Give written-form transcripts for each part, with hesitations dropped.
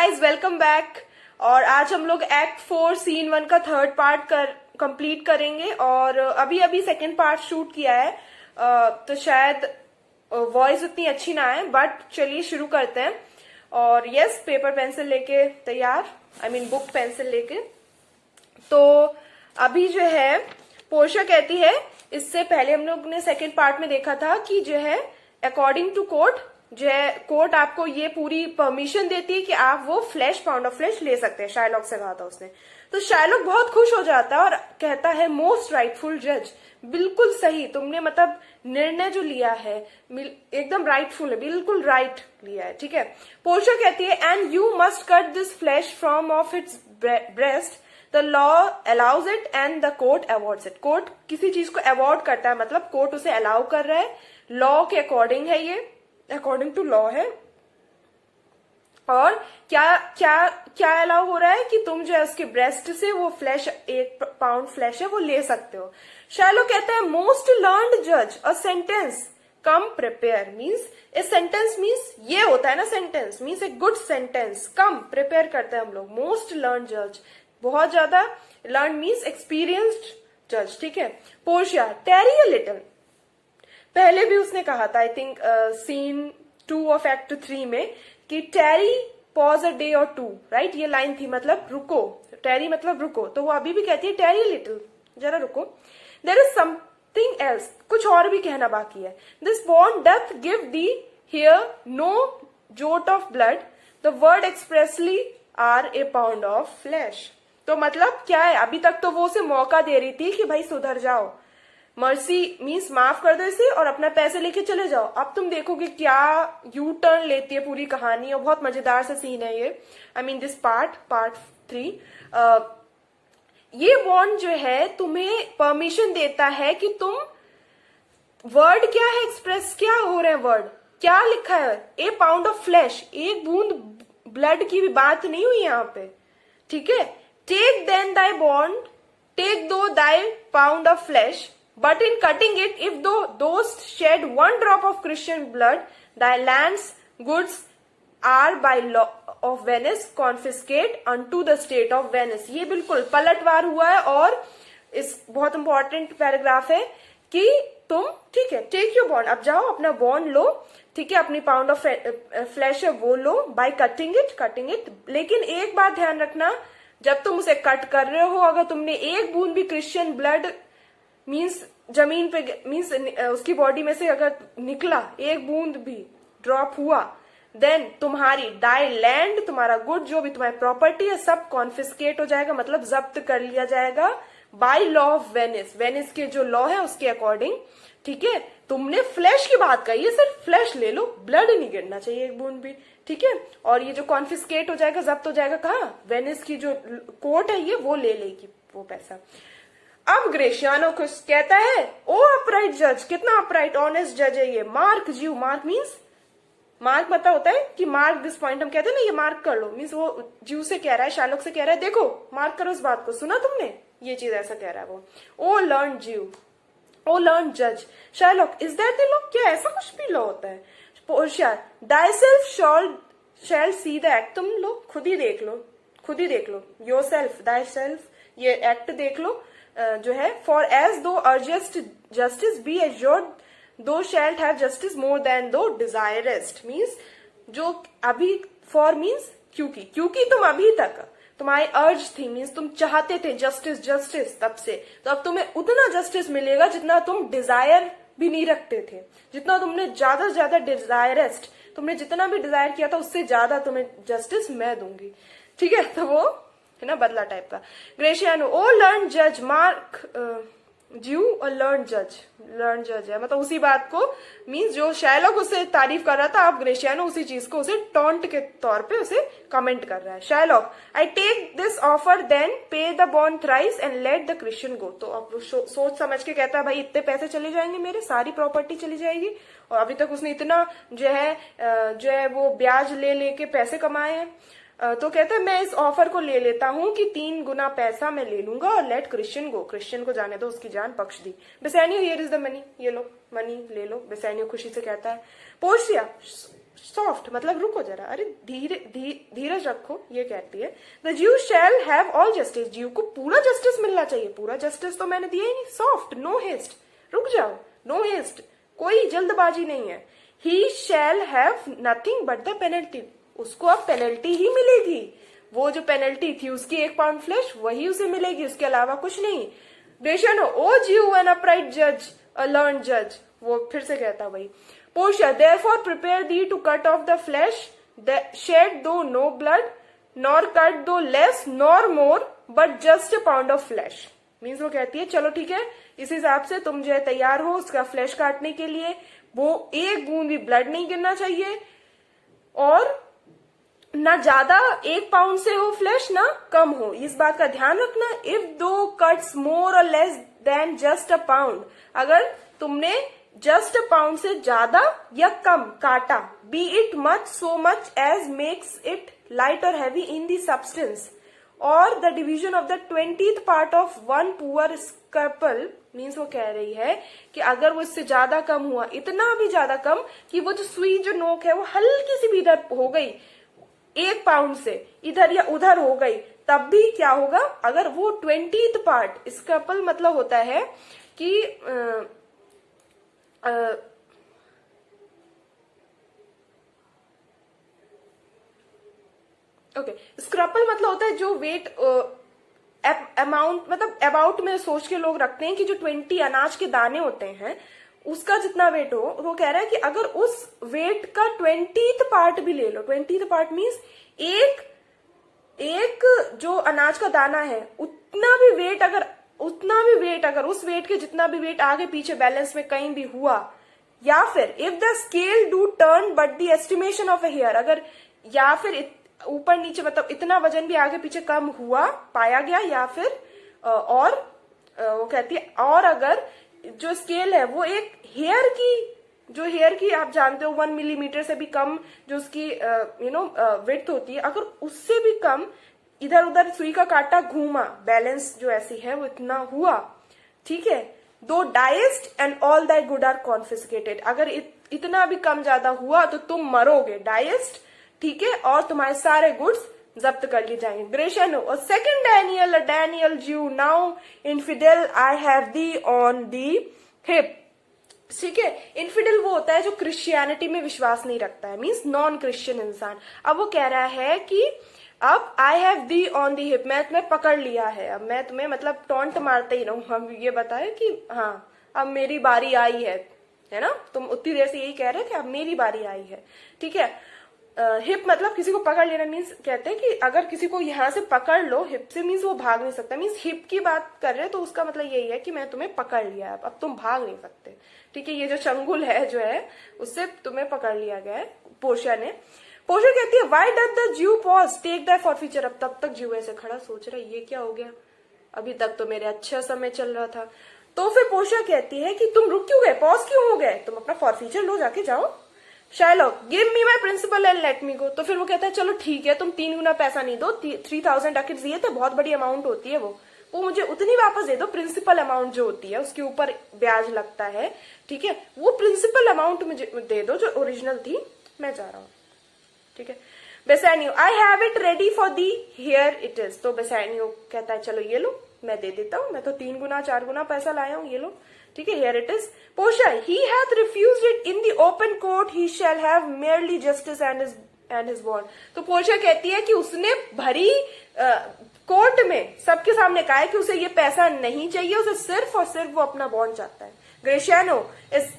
Guys, welcome back. और आज हम लोग एक्ट 4 सीन 1 का थर्ड पार्ट कंप्लीट करेंगे। और अभी अभी सेकंड पार्ट शूट किया है, तो शायद वॉइस उतनी अच्छी ना आए, बट चलिए शुरू करते हैं। और यस, पेपर पेंसिल लेके तैयार, आई मीन बुक पेंसिल लेके। तो अभी जो है पोर्शिया कहती है, इससे पहले हम लोग ने सेकंड पार्ट में देखा था कि जो है अकॉर्डिंग टू कोर्ट, जो है कोर्ट आपको ये पूरी परमिशन देती है कि आप वो फ्लैश, पाउंड ऑफ फ्लैश ले सकते हैं। शायलॉक से कहा था उसने। तो शायलॉक बहुत खुश हो जाता है और कहता है, मोस्ट राइटफुल जज, बिल्कुल सही तुमने, मतलब निर्णय जो लिया है एकदम राइटफुल है, बिल्कुल राइट लिया है, ठीक है। पोर्शिया कहती है, and you must cut this flash from of its breast, the law allows it and the court awards it. Court किसी चीज को अवॉर्ड करता है, मतलब कोर्ट उसे अलाउ कर रहा है, लॉ के अकॉर्डिंग है, ये अकॉर्डिंग टू लॉ है। और क्या क्या क्या अलाउ हो रहा है कि तुम जो है उसके ब्रेस्ट से वो फ्लैश, 1 पाउंड फ्लैश है, वो ले सकते हो। शायलॉक कहता है, मोस्ट लर्न्ड जज, a sentence come prepare, means a sentence means ये होता है ना, sentence means a good sentence, come prepare करते हैं हम लोग। मोस्ट लर्न जज, बहुत ज्यादा लर्न मीन्स एक्सपीरियंस्ड जज, ठीक है। पोर्शिया, टेरी अ लिटिल, पहले भी उसने कहा था, I think scene 2 of act 3 में, कि टेरी पॉज अ डे और 2, राइट, ये लाइन थी, मतलब रुको, टेरी मतलब रुको। तो वो अभी भी कहती है, टेरी अ लिटिल, जरा रुको। देयर इज समथिंग एल्स, कुछ और भी कहना बाकी है। This bond doth give thee here no jot of blood, the word expressly are a pound of flesh. तो मतलब क्या है, अभी तक तो वो उसे मौका दे रही थी कि भाई सुधर जाओ, मर्सी मीन्स माफ कर दो इसे और अपना पैसे लेके चले जाओ। अब तुम देखोगे क्या यू टर्न लेती है पूरी कहानी, और बहुत मजेदार सा सीन है ये, आई मीन दिस पार्ट 3। ये बॉन्ड जो है तुम्हें परमिशन देता है कि तुम, वर्ड क्या है, एक्सप्रेस क्या हो रहे हैं, वर्ड क्या लिखा है, ए पाउंड ऑफ फ्लैश, एक बूंद ब्लड की भी बात नहीं हुई यहाँ पे, ठीक है। Take then thy bond, take thou thy pound of flesh, but in cutting it, if those shed 1 drop of Christian blood, thy lands, goods are by law of Venice confiscate unto the state of Venice। ये बिल्कुल पलटवार हुआ है। और इस बहुत important paragraph है कि तुम, ठीक है, टेक योर बॉन्ड, अब जाओ अपना बॉन्ड लो, ठीक है, अपनी पाउंड ऑफ फ्लैश है वो लो, बाय कटिंग इट। लेकिन एक बात ध्यान रखना, जब तुम उसे कट कर रहे हो, अगर तुमने एक बूंद भी क्रिश्चियन ब्लड मीन्स जमीन पे, मीन्स उसकी बॉडी में से अगर निकला, एक बूंद भी ड्रॉप हुआ, देन तुम्हारी दाई लैंड, तुम्हारा गुड, जो भी तुम्हारी प्रॉपर्टी है, सब कॉन्फिस्केट हो जाएगा, मतलब जब्त कर लिया जाएगा by law of Venice. Venice के जो लॉ है उसके अकॉर्डिंग, ठीक है। तुमने फ्लैश की बात कही है, सिर्फ फ्लैश ले लो, ब्लड नहीं गिरना चाहिए एक बूंद भी, ठीक है। और ये जो कॉन्फिस्केट हो जाएगा, जब्त हो जाएगा, कहाँ, वेनिस की जो कोर्ट है ये वो ले लेगी वो पैसा। अब ग्रेशियानो खुश कहता है, ओ अपराइट जज, कितना अपराइट ऑनेस्ट जज है ये, मार्क जीव, मार्क मीन्स, मार्क मतलब होता है कि मार्क दिस पॉइंट, हम कहते हैं ना ये मार्क कर लो, मीन्स वो जीव से कह रहा है, शायलॉक से कह रहा है, देखो मार्क करो इस बात को, सुना तुमने, ये चीज ऐसा कह रहा है वो। O learned Jew, O learned जज, Shylock, is that the law, क्या ऐसा कुछ भी लॉ होता है। Portia, thy self shall see the act, तुम लोग खुद ही देख लो, योर सेल्फ, दाई सेल्फ, ये एक्ट देख लो जो है। For as thou urgest justice be assured, thou shalt have justice more than thou desirest, means जो अभी, फॉर मीन्स क्योंकि तुम अभी तक तुम्हारी अर्ज थी, मीन्स तुम चाहते थे जस्टिस तब से, तो अब तुम्हें उतना जस्टिस मिलेगा जितना तुम डिजायर भी नहीं रखते थे, जितना तुमने ज्यादा से ज्यादा डिजायरेस्ट, तुमने जितना भी डिजायर किया था उससे ज्यादा तुम्हें जस्टिस मैं दूंगी, ठीक है। तो वो है ना बदला टाइप का। ग्रेशियानो, ओ लर्न जज, मार्क जीव और लर्न जज है, मतलब उसी बात को, मीन्स जो शायलॉक उसे तारीफ कर रहा था, अब ग्रेशियानो उसी चीज को उसे टॉन्ट के तौर पे उसे कमेंट कर रहा है। Shylock, I take this offer then pay the bond thrice and let the Christian go. तो अब सोच समझ के कहता है, भाई इतने पैसे चले जाएंगे मेरे, सारी प्रॉपर्टी चली जाएगी, और अभी तक उसने इतना जो है वो ब्याज ले लेके पैसे कमाए हैं। तो कहते हैं, मैं इस ऑफर को ले लेता हूं कि 3 गुना पैसा मैं ले लूंगा, और लेट क्रिश्चियन गो, क्रिश्चियन को जाने दो, उसकी जान बख्श दी। बेसानियो, हियर इज द मनी, ये लो मनी ले लो, बेसानियो खुशी से कहता है। पोर्शिया, सॉफ्ट मतलब रुको जरा, अरे धीरज रखो, ये कहती है द ज्यू शैल हैव ऑल जस्टिस, ज्यू को पूरा जस्टिस मिलना चाहिए, पूरा जस्टिस तो मैंने दिया ही नहीं, सॉफ्ट, नो हेस्ट, रुक जाओ, नो हेस्ट, कोई जल्दबाजी नहीं है। He shall have nothing but the penalty, उसको अब पेनल्टी ही मिलेगी, वो जो पेनल्टी थी उसकी 1 पाउंड फ्लैश वही उसे मिलेगी, उसके अलावा कुछ नहीं। बेशन ओ ज्यू एन अपराइट जज अ लर्न जज, वो फिर से कहता वही। Portia, therefore prepare thee to cut off the flesh, shed though no blood, nor cut though less nor more, but just a pound of flesh. Means वो कहती है चलो ठीक है, इस हिसाब से तुम जो है तैयार हो उसका फ्लैश काटने के लिए, वो 1 बूंद भी ब्लड नहीं गिरना चाहिए, और ना ज्यादा 1 पाउंड से हो फ्लैश ना कम हो, इस बात का ध्यान रखना। इफ दो कट्स मोर और less than just a pound, अगर तुमने जस्ट अ पाउंड से ज्यादा या कम काटा, be it much so much as makes it light or heavy in the substance, or the division of the 20th part of 1 poor scruple, means वो कह रही है कि अगर वो इससे ज्यादा कम हुआ, इतना भी ज्यादा कम कि वो जो सुई जो नोक है वो हल्की सी भी इधर हो गई, 1 पाउंड से इधर या उधर हो गई, तब भी क्या होगा, अगर वो 20th पार्ट, स्कैपल मतलब होता है कि स्क्रपल मतलब होता है जो वेट अमाउंट, मतलब अबाउट में सोच के लोग रखते हैं कि जो 20 अनाज के दाने होते हैं उसका जितना वेट हो, वो कह रहा है कि अगर उस वेट का 20th पार्ट भी ले लो, 20th पार्ट मीन्स एक जो अनाज का दाना है उतना भी वेट अगर उस वेट के जितना भी वेट आगे पीछे बैलेंस में कहीं भी हुआ, या फिर if the scale do turn but the estimation of a hair, अगर या फिर ऊपर नीचे मतलब इतना वजन भी आगे पीछे कम हुआ पाया गया, या फिर और वो कहती है, और अगर जो स्केल है वो एक हेयर की आप जानते हो 1 मिलीमीटर से भी कम जो उसकी विड्थ होती है, अगर उससे भी कम इधर उधर सुई का कांटा घूमा, बैलेंस जो ऐसी है वो इतना हुआ, ठीक है, thou diest and all that good are confiscated, अगर इतना भी कम ज्यादा हुआ तो तुम मरोगे, डाइस्ट, ठीक है, और तुम्हारे सारे गुड्स जब्त कर लिए जाएंगे। ग्रेशियनो, और second Daniel Jew, now infidel I have thee on the hip, ठीक है, इनफिडेल वो होता है जो क्रिश्चियनिटी में विश्वास नहीं रखता है, मीन्स नॉन क्रिश्चियन इंसान। अब वो कह रहा है कि अब आई have thee on the hip, मैं तुम्हें पकड़ लिया है, अब मैं तुम्हें मतलब टॉन्ट मारते ही रहूं, हम ये बताए कि हाँ अब मेरी बारी आई है ना, तुम उतनी देर से यही कह रहे थे अब मेरी बारी आई है, ठीक है। हिप मतलब किसी को पकड़ लेना, मीन्स कहते हैं कि अगर किसी को यहाँ से पकड़ लो हिप से, मीन्स वो भाग नहीं सकता, मीन्स हिप की बात कर रहे हैं तो उसका मतलब यही है कि मैं तुम्हें पकड़ लिया है, अब तुम भाग नहीं सकते, ठीक है, ये जो चंगुल है जो है उससे तुम्हें पकड़ लिया गया है। पोर्शिया कहती है why does the Jew pause take that for future, अब तब तक ज्यू ऐसे खड़ा सोच रहा है ये क्या हो गया, अभी तक तो मेरे अच्छा समय चल रहा था। तो फिर पोर्शिया कहती है कि तुम रुक क्यों गए, पॉज क्यों हो गए, तुम अपना फॉर फ्यूचर लो, जाके जाओ। Shylock, give me my principal and let me go, तो फिर वो कहता है चलो ठीक है, तुम 3 गुना पैसा नहीं दो, 3000 डकेट्स दिए थे, बहुत बड़ी अमाउंट होती है वो मुझे उतनी वापस दे दो, प्रिंसिपल अमाउंट जो होती है उसके ऊपर ब्याज लगता है, ठीक है, वो प्रिंसिपल अमाउंट मुझे दे दो जो ओरिजिनल थी, मैं जा रहा हूँ, ठीक है। Bassanio, I have it ready for thee, here it is, तो बेसानियो कहता है चलो ये लो, मैं दे देता हूँ, मैं तो 3 गुना 4 गुना पैसा लाया हूँ, ये लो, ठीक है, here it is. Portia, he hath refused it in the open court, he shall have merely justice and his bond, तो पोर्शिया कहती है कि उसने भरी कोर्ट में सबके सामने कहा है कि उसे ये पैसा नहीं चाहिए, उसे सिर्फ और सिर्फ वो अपना बॉन्ड चाहता है। ग्रेशियानो,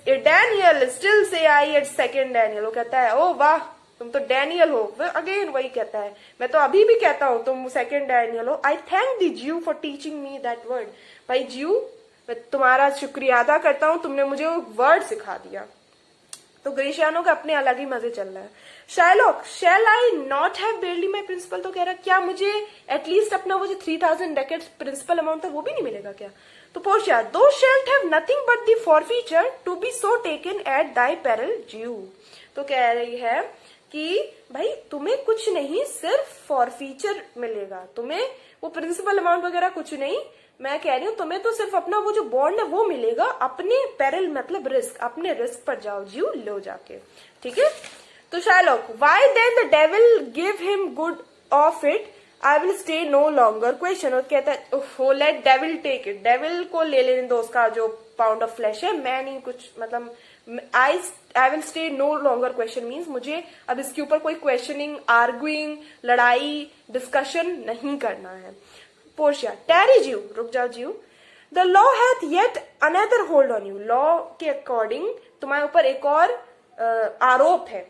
डैनियल स्टिल से आई एट सेकेंड डैनियल, वो कहता है ओ वाह तुम तो डैनियल हो, अगेन वही कहता है मैं तो अभी भी कहता हूं तुम सेकेंड डैनियल हो। आई थैंक द ज्यू for teaching me that word, भाई ज्यू मैं तुम्हारा शुक्रिया अदा करता हूं, तुमने मुझे वो वर्ड सिखा दिया। तो ग्रेशियानो का अपने अलग ही मजे चल रहा है। Shylock, shall I not have barely my principal, तो कह रहा क्या मुझे एटलीस्ट अपना वो जो 3000 डेकेट्स प्रिंसिपल अमाउंट था वो भी नहीं मिलेगा क्या। तो Portia, thou shalt have nothing but the forfeiture to be so taken at thy peril Jew, तो कह रही है कि भाई तुम्हें कुछ नहीं, सिर्फ फॉरफीचर मिलेगा, तुम्हें वो प्रिंसिपल अमाउंट वगैरह कुछ नहीं, मैं कह रही हूँ तुम्हें तो सिर्फ अपना वो जो बॉन्ड है वो मिलेगा, अपने पेरिल मतलब रिस्क, अपने रिस्क पर जाओ ज्यू, लो जाके, ठीक है। तो Shylock, why then the devil give him good of it, I will stay no longer question. और कहता है हो let devil take it, devil को ले लेने दो उसका जो पाउंड ऑफ फ्लैश है, मैं नहीं कुछ मतलब I will stay no longer question means मुझे अब इसके ऊपर कोई क्वेश्चनिंग, आर्ग्यूइंग, लड़ाई, डिस्कशन नहीं करना है। पोर्शिया, टैरी जीव, रुक जाओ Jew, the law hath yet another hold on you, law के अकॉर्डिंग तुम्हारे ऊपर एक और आरोप है।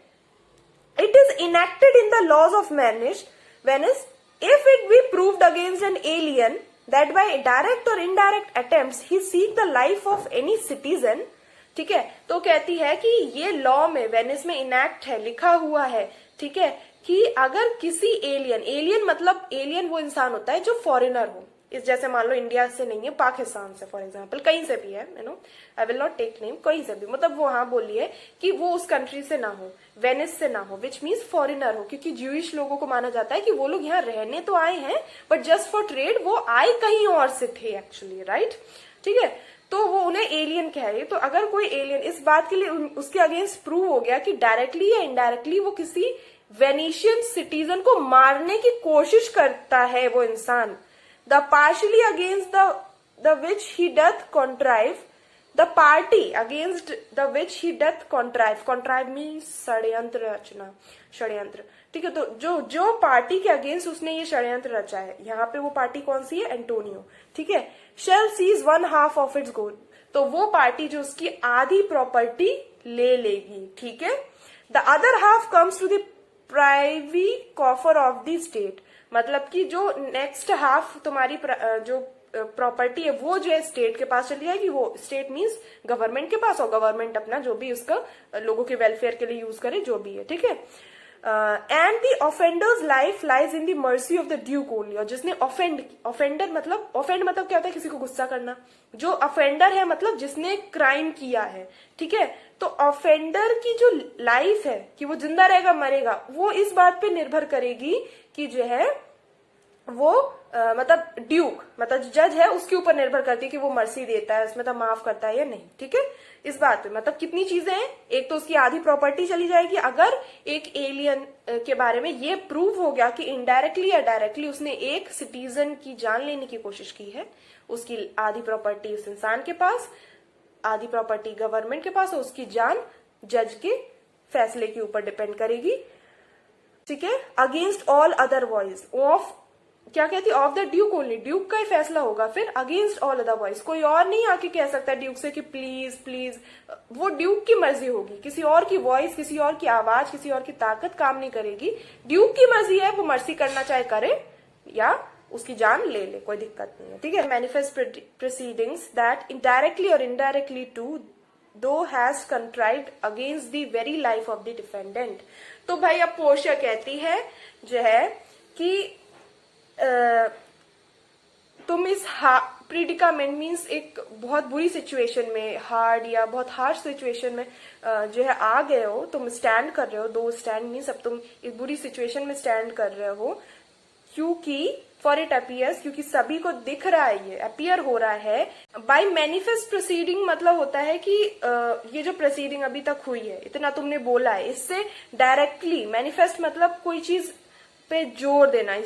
It is enacted in the laws of Venice, if it be proved against an alien that by direct or indirect attempts he seek the life of any citizen, ठीक है, तो कहती है कि ये लॉ में, वेनिस में इनैक्ट है, लिखा हुआ है, ठीक है, कि अगर किसी एलियन मतलब एलियन वो इंसान होता है जो फॉरेनर हो, इस जैसे मान लो इंडिया से नहीं है, पाकिस्तान से फॉर एग्जांपल, कहीं से भी है, you know, I will not take name, कहीं से भी, मतलब वो हाँ बोलिए कि वो उस कंट्री से ना हो, वेनिस से ना हो, विच मीन्स फॉरेनर हो, क्योंकि ज्यूइश लोगों को माना जाता है कि वो लोग यहाँ रहने तो आए हैं बट जस्ट फॉर ट्रेड, वो आए कहीं और से थे एक्चुअली, राइट, ठीक है, तो वो उन्हें एलियन कह रही है। तो अगर कोई एलियन इस बात के लिए उसके अगेंस्ट प्रूव हो गया कि डायरेक्टली या इनडायरेक्टली वो किसी वेनिशियन सिटीजन को मारने की कोशिश करता है वो इंसान, the partially against the which he doth contrive, the party against the which he doth contrive means षड्यंत्र रचना, षड्यंत्र, ठीक है, तो जो पार्टी के अगेंस्ट उसने ये षड्यंत्र रचा है, यहाँ पे वो पार्टी कौन सी है, एंटोनियो, ठीक है, shall seize 1/2 of its gold, तो वो पार्टी जो उसकी आधी प्रॉपर्टी ले लेगी, ठीक है, the other half comes to the privy coffer of the state, मतलब कि जो नेक्स्ट हाफ तुम्हारी जो प्रॉपर्टी है वो जो है स्टेट के पास चली जाएगी, वो स्टेट मींस गवर्नमेंट के पास, और गवर्नमेंट अपना जो भी उसका लोगों के वेलफेयर के लिए यूज करे, जो भी है, ठीक है, and the offenders life lies in the mercy of the Duke only, और जिसने ऑफेंड मतलब क्या होता है, किसी को गुस्सा करना, जो ऑफेंडर है मतलब जिसने क्राइम किया है, ठीक है, तो ऑफेंडर की जो लाइफ है कि वो जिंदा रहेगा मरेगा, वो इस बात पे निर्भर करेगी कि जो है वो मतलब ड्यूक मतलब जज है उसके ऊपर निर्भर करती है कि वो मर्सी देता है, उसमें तो माफ करता है या नहीं, ठीक है, इस बात पे मतलब कितनी चीजें हैं, एक तो उसकी आधी प्रॉपर्टी चली जाएगी अगर एक एलियन के बारे में ये प्रूव हो गया कि इनडायरेक्टली या डायरेक्टली उसने एक सिटीजन की जान लेने की कोशिश की है, उसकी आधी प्रॉपर्टी उस इंसान के पास, आधी प्रॉपर्टी गवर्नमेंट के पास, और उसकी जान जज के फैसले के ऊपर डिपेंड करेगी, ठीक है, against all other voice of, क्या कहती है, of the Duke only, Duke का ही फैसला होगा, फिर अगेंस्ट ऑल अदर वॉइस, कोई और नहीं आके कह सकता ड्यूक से कि प्लीज प्लीज, वो ड्यूक की मर्जी होगी, किसी और की वॉइस, किसी और की आवाज, किसी और की ताकत काम नहीं करेगी, ड्यूक की मर्जी है, वो मर्जी करना चाहे करे या उसकी जान ले ले, कोई दिक्कत नहीं है, ठीक है। मैनिफेस्ट प्रोसीडिंग्स दैट इनडायरेक्टली और इनडायरेक्टली टू दो has contrived against the very life of the defendant. तो भाई अब पोर्शिया कहती है जो है कि तुम इस प्रीडिकामेंट मीन्स एक बहुत बुरी सिचुएशन में, हार्ड या बहुत हार्श सिचुएशन में जो है आ गए हो, तुम स्टैंड कर रहे हो, दो स्टैंड मीन्स अब तुम इस बुरी सिचुएशन में स्टैंड कर रहे हो, क्योंकि फॉर इट अपीयर्स, क्योंकि सभी को दिख रहा है, ये अपीयर हो रहा है, बाय मैनिफेस्ट प्रोसीडिंग मतलब होता है कि ये जो प्रोसीडिंग अभी तक हुई है, इतना तुमने बोला है, इससे डायरेक्टली, मैनिफेस्ट मतलब कोई चीज पे जोर देना,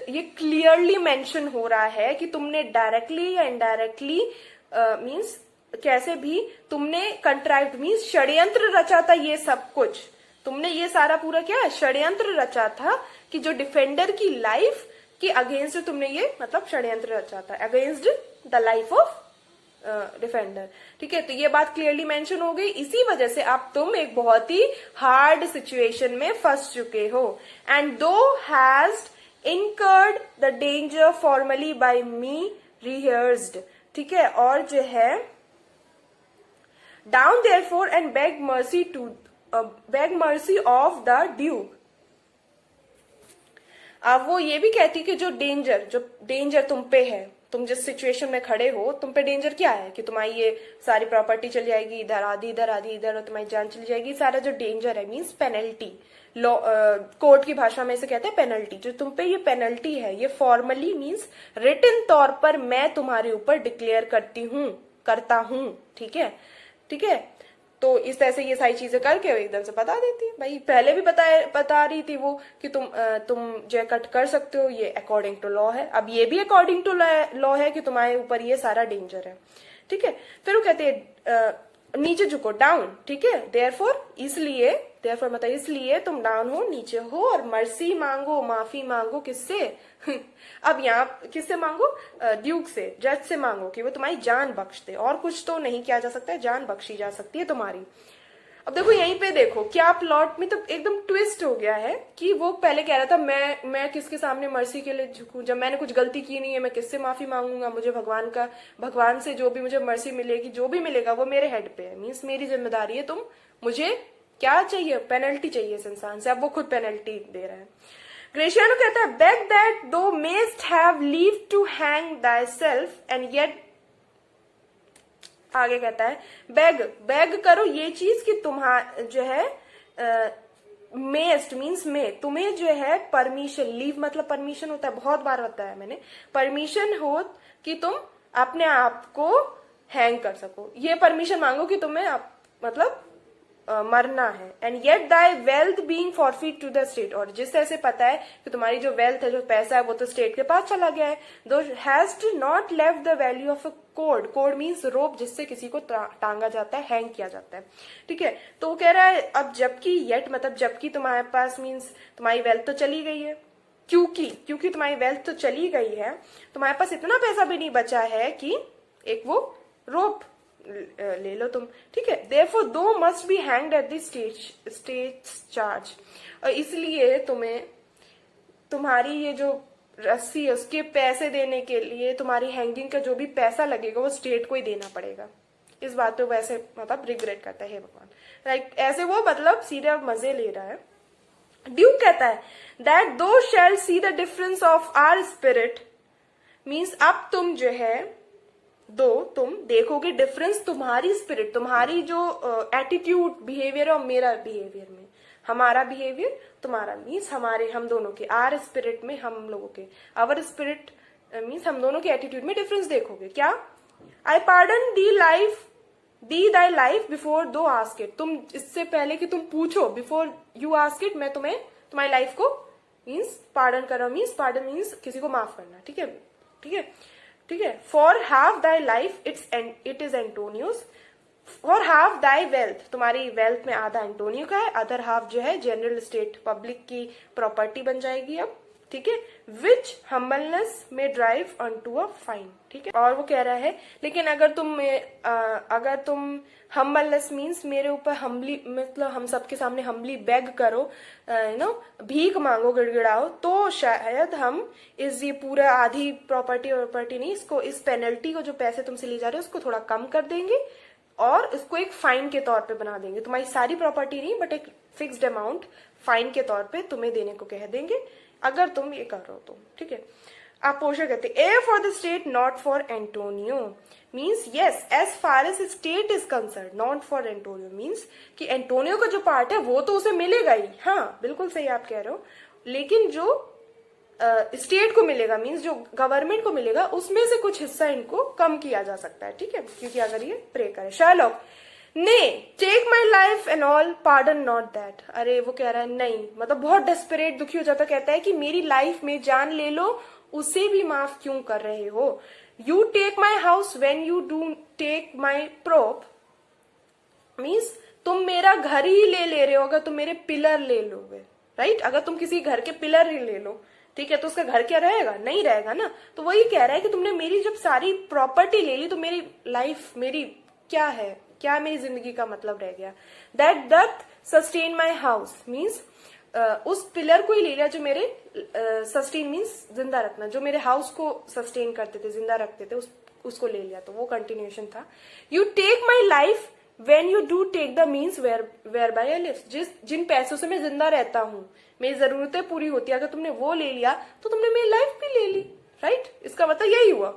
ये क्लियरली मेंशन हो रहा है कि तुमने डायरेक्टली या इनडायरेक्टली मीन्स कैसे भी तुमने कंट्राइव्ड मीन्स षड्यंत्र रचा था, ये सब कुछ तुमने ये सारा पूरा क्या षड्यंत्र रचा था कि जो डिफेंडर की लाइफ के अगेंस्ट तुमने ये मतलब षड्यंत्र रचा था, against the life of defender, ठीक है, तो ये बात क्लियरली मेंशन हो गई, इसी वजह से अब तुम एक बहुत ही हार्ड सिचुएशन में फंस चुके हो, एंड दो has incurred the danger formally by me rehearsed, ठीक है, और जो है down therefore and beg mercy of the duke। अब वो ये भी कहती कि जो डेंजर तुम पे है, तुम जिस सिचुएशन में खड़े हो, तुम पे डेंजर क्या है कि तुम्हारी ये सारी प्रॉपर्टी चली जाएगी, इधर आधी इधर आधी इधर, और तुम्हारी जान चली जाएगी, सारा जो डेंजर है मीन्स पेनल्टी, लॉ कोर्ट की भाषा में इसे कहते हैं पेनल्टी, जो तुम पे ये पेनल्टी है, ये फॉर्मली मीन्स रिटन तौर पर मैं तुम्हारे ऊपर डिक्लेयर करता हूं, ठीक है, ठीक है, तो इस तरह से ये सारी चीजें करके एकदम से बता देती है। भाई पहले भी बता रही थी वो कि तुम जो कट कर सकते हो, ये अकॉर्डिंग टू लॉ है। अब ये भी अकॉर्डिंग टू लॉ है कि तुम्हारे ऊपर ये सारा डेंजर है, ठीक है। फिर वो कहते हैं नीचे झुको, डाउन, ठीक है। देयरफॉर मतलब इसलिए तुम डाउन हो, नीचे हो, और मर्सी मांगो, माफी मांगो, किससे? अब यहाँ किससे मांगो? ड्यूक से, जज से मांगो कि वो तुम्हारी जान बख्श दे। और कुछ तो नहीं किया जा सकता है, जान बख्शी जा सकती है तुम्हारी। अब देखो यहीं पे देखो क्या प्लॉट में तो एकदम ट्विस्ट हो गया है कि वो पहले कह रहा था मैं किसके सामने मर्सी के लिए झुकूं, जब मैंने कुछ गलती की नहीं है मैं किससे माफी मांगूंगा, मुझे भगवान से जो भी मुझे मर्सी मिलेगी, जो भी मिलेगा वो मेरे हेड पे है, मीन्स मेरी जिम्मेदारी है। मुझे क्या चाहिए? पेनल्टी चाहिए इस इंसान से। अब वो खुद पेनल्टी दे रहा है। ग्रेशियानो कहता है beg that thou mayst have leave to hang thyself and yet, आगे कहता है बेग करो ये चीज कि तुम्हारा जो है मेस्ट मीन्स में तुम्हें जो है परमिशन, लीव मतलब परमिशन होता है, बहुत बार बताया मैंने, परमिशन हो कि तुम अपने आप को हैंग कर सको। ये परमिशन मांगो कि तुम्हें मतलब मरना है। And yet thy wealth being forfeit to the state, और जिस तरह से पता है कि तुम्हारी जो वेल्थ है, जो पैसा है, वो तो स्टेट के पास चला गया है। Thou hast not left the value of a cord means rope, जिससे किसी को टांगा जाता है, हैंग किया जाता है, ठीक है। तो वो कह रहा है अब जबकि येट मतलब जबकि तुम्हारे पास मीन्स तुम्हारी वेल्थ तो चली गई है, क्योंकि तुम्हारी वेल्थ तो चली गई है, तुम्हारे पास इतना पैसा भी नहीं बचा है कि एक वो रोप ले लो तुम, ठीक है। देयरफॉर दो must be hanged at the state charge, और इसलिए तुम्हें तुम्हारी ये जो रस्सी है उसके पैसे देने के लिए तुम्हारी हैंगिंग का जो भी पैसा लगेगा वो स्टेट को ही देना पड़ेगा। इस बात पे वैसे मतलब रिग्रेट करता है भगवान, लाइक ऐसे वो मतलब सीधे मजे ले रहा है। ड्यूक कहता है that thou shall see the difference of our spirit, means अब तुम जो है तुम देखोगे डिफरेंस तुम्हारी स्पिरिट, तुम्हारी जो एटीट्यूड बिहेवियर और मेरा बिहेवियर में, हमारा बिहेवियर तुम्हारा मीन्स हम दोनों के, आर स्पिरिट में हम लोगों के, आवर स्पिरिट मीन्स हम दोनों के एटीट्यूड में डिफरेंस देखोगे। क्या? आई पार्डन दी दाई लाइफ बिफोर दो आस्क इट, तुम इससे पहले कि तुम पूछो, बिफोर यू आस्क इट, मैं तुम्हारी लाइफ को मीन्स पार्डन कर रहा हूं, मीन्स पार्डन मीन्स किसी को माफ करना, ठीक है, ठीक है, ठीक है। For half thy life it is Antonio's, for half thy wealth, तुम्हारी वेल्थ में आधा एंटोनियो का है, अदर हाफ जो है जनरल स्टेट पब्लिक की प्रॉपर्टी बन जाएगी अब, ठीक है। Which humbleness may drive on to a fine, ठीक है। और वो कह रहा है लेकिन अगर तुम हम्बलनेस मीन्स मेरे ऊपर हम्बली मतलब हम सबके सामने हम्बली बेग करो, भीख मांगो, गिड़गिड़ाओ, तो शायद हम ये पूरा आधी प्रॉपर्टी नहीं, इसको इस पेनल्टी को जो पैसे तुमसे लिए जा रहे हो उसको थोड़ा कम कर देंगे और इसको एक फाइन के तौर पे बना देंगे। तुम्हारी सारी प्रॉपर्टी नहीं बट एक फिक्स्ड अमाउंट फाइन के तौर पे तुम्हें देने को कह देंगे अगर तुम ये कर रहे हो तो, ठीक है। आप पोषा कहते ay for the state not for Antonio, means yes as far as state is concern, not for Antonio, means कि एंटोनियो का जो पार्ट है वो तो उसे मिलेगा ही, हाँ बिल्कुल सही आप कह रहे हो, लेकिन जो स्टेट को मिलेगा मीन्स जो गवर्नमेंट को मिलेगा उसमें से कुछ हिस्सा इनको कम किया जा सकता है, ठीक है, क्योंकि अगर ये प्रे करे। शार्लॉक ने take my life and all pardon not that, अरे वो कह रहा है नहीं, मतलब बहुत डेस्परेट दुखी हो जाता, कहता है कि मेरी लाइफ में जान ले लो, उसे भी माफ क्यों कर रहे हो। You take my house when you do take my prop, means तुम मेरा घर ही ले रहे हो अगर तुम मेरे पिलर ले लोगे, राइट। अगर तुम किसी घर के पिलर ही ले लो, ठीक है, तो उसका घर क्या रहेगा? नहीं रहेगा ना। तो वही कह रहा है कि तुमने मेरी जब सारी प्रॉपर्टी ले ली तो मेरी लाइफ मेरी क्या है, क्या मेरी जिंदगी का मतलब रह गया। That doth sustain my house means उस पिलर को ही ले लिया जो मेरे सस्टेन मीन्स जिंदा रखना, जो मेरे हाउस को सस्टेन करते थे, जिंदा रखते थे, उसको ले लिया। तो वो कंटिन्यूएशन था। You take my life when you do take the means whereby I live, जिन पैसों से मैं जिंदा रहता हूं, मेरी जरूरतें पूरी होती है, अगर तुमने वो ले लिया तो तुमने मेरी लाइफ भी ले ली, राइट। इसका मतलब यही हुआ।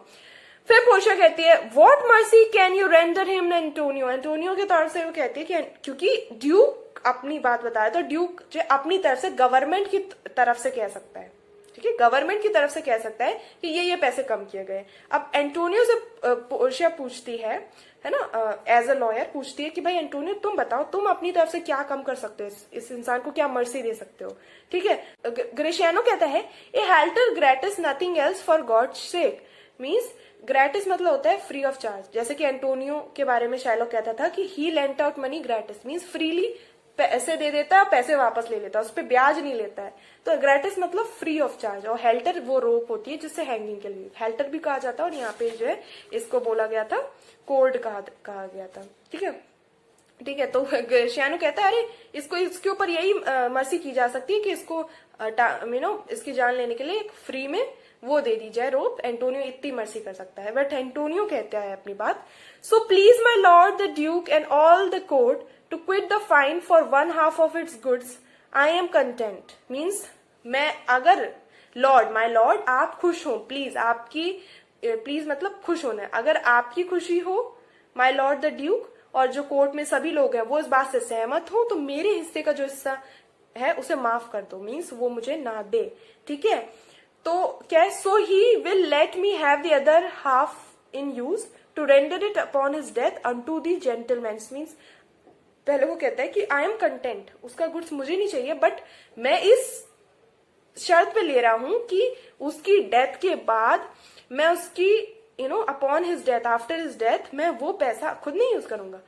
फिर पोर्शिया कहती है what mercy can you render him Antonio, Antonio के तौर से वो कहती है कि क्योंकि ड्यूक अपनी बात बताया तो ड्यूक जो अपनी तरफ से गवर्नमेंट की तरफ से कह सकता है, ठीक है, गवर्नमेंट की तरफ से कह सकता है कि ये पैसे कम किए गए। अब एंटोनियो से पोर्शिया पूछती है है ना, एज अ लॉयर पूछती है कि भाई एंटोनियो तुम बताओ, तुम अपनी तरफ से क्या कम कर सकते हो, इस इंसान को क्या मर्सी दे सकते हो, ठीक है। ग्रेशियानो कहता है a halter gratis nothing else for God sake, means gratis मतलब होता है फ्री ऑफ चार्ज। जैसे कि एंटोनियो के बारे में शायलोक कहता था कि he lent out money gratis, means freely पैसे दे देता है, पैसे वापस ले लेता है, उस पर ब्याज नहीं लेता है। तो ग्रेटिस मतलब फ्री ऑफ चार्ज। और हेल्टर वो रोप होती है जिससे हैंगिंग के लिए हेल्टर भी कहा जाता है, और यहाँ पे जो है इसको बोला गया था कोर्ड कहा गया था, ठीक है। ठीक है, तो ग्रेशियानो कहता है अरे इसको इसके ऊपर यही मर्सी की जा सकती है कि इसको इसकी जान लेने के लिए एक फ्री में वो दे दी जाए रोप। एंटोनियो इतनी मर्सी कर सकता है, बट एंटोनियो कहता है अपनी बात, so please my lord the duke and all the court to quit the fine for 1/2 of its goods, I am content. Means मैं अगर लॉर्ड, माई लॉर्ड, आप खुश हो, प्लीज आपकी, प्लीज मतलब खुश होना है, अगर आपकी खुशी हो माई लॉर्ड द ड्यूक और जो कोर्ट में सभी लोग हैं वो इस बात से सहमत हो, तो मेरे हिस्से का जो हिस्सा है उसे माफ कर दो, मीन्स वो मुझे ना दे, ठीक है। तो क्या, so he will let me have the other half in use to render it upon his death unto the gentleman, means पहले वो कहता है कि आई एम कंटेंट, उसका गुड्स मुझे नहीं चाहिए, बट मैं इस शर्त पे ले रहा हूं कि उसकी डेथ के बाद मैं उसकी upon his death, after his death, मैं वो पैसा खुद नहीं यूज करूंगा।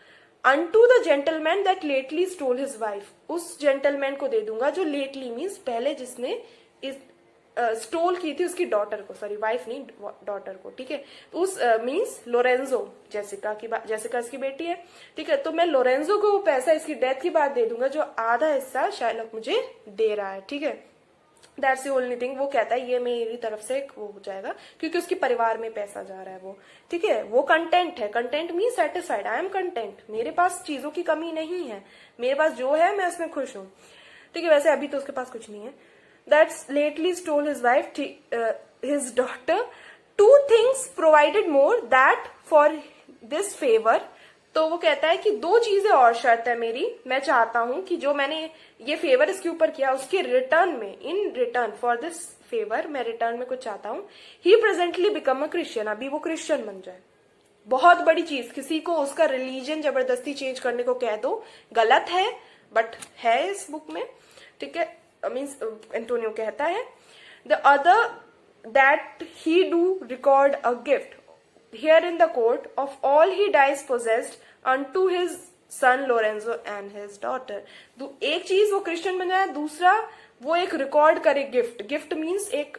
Unto the gentleman that lately stole his wife, उस जेंटलमैन को दे दूंगा जो लेटली मीन्स पहले जिसने इस स्टोल की थी उसकी डॉटर को, सॉरी वाइफ नहीं डॉटर को, ठीक है। उस मीन्स लोरेंजो, जेसिका इसकी बेटी है, ठीक है। तो मैं लोरेंजो को वो पैसा इसकी डेथ के बाद दे दूंगा जो आधा हिस्सा शायलोक मुझे दे रहा है, ठीक है। दैट्स द ओनली थिंग, वो कहता है ये मेरी तरफ से वो हो जाएगा क्योंकि उसके परिवार में पैसा जा रहा है वो, ठीक है। वो कंटेंट है, content mean satisfied, I am content, मेरे पास चीजों की कमी नहीं है, मेरे पास जो है मैं उसमें खुश हूं, ठीक है। वैसे अभी तो उसके पास कुछ नहीं है। That's lately stole his wife his daughter, two things provided more that for this favour, तो वो कहता है कि दो चीजें और शर्त है मेरी, मैं चाहता हूं कि जो मैंने ये फेवर इसके ऊपर किया उसके रिटर्न में, in return for this favour, मैं रिटर्न में कुछ चाहता हूं, ही प्रेजेंटली बिकम अ क्रिश्चियन, अभी वो क्रिश्चियन बन जाए। बहुत बड़ी चीज, किसी को उसका रिलीजन जबरदस्ती चेंज करने को कह दो, गलत है, बट है इस बुक में, ठीक है। मीन्स एंटोनियो कहता है the other that he do record a gift here in the court of all he dies possessed unto his son Lorenzo and his daughter। एक चीज वो क्रिश्चियन बन जाए, दूसरा वो एक रिकॉर्ड करे गिफ्ट, गिफ्ट मीन्स एक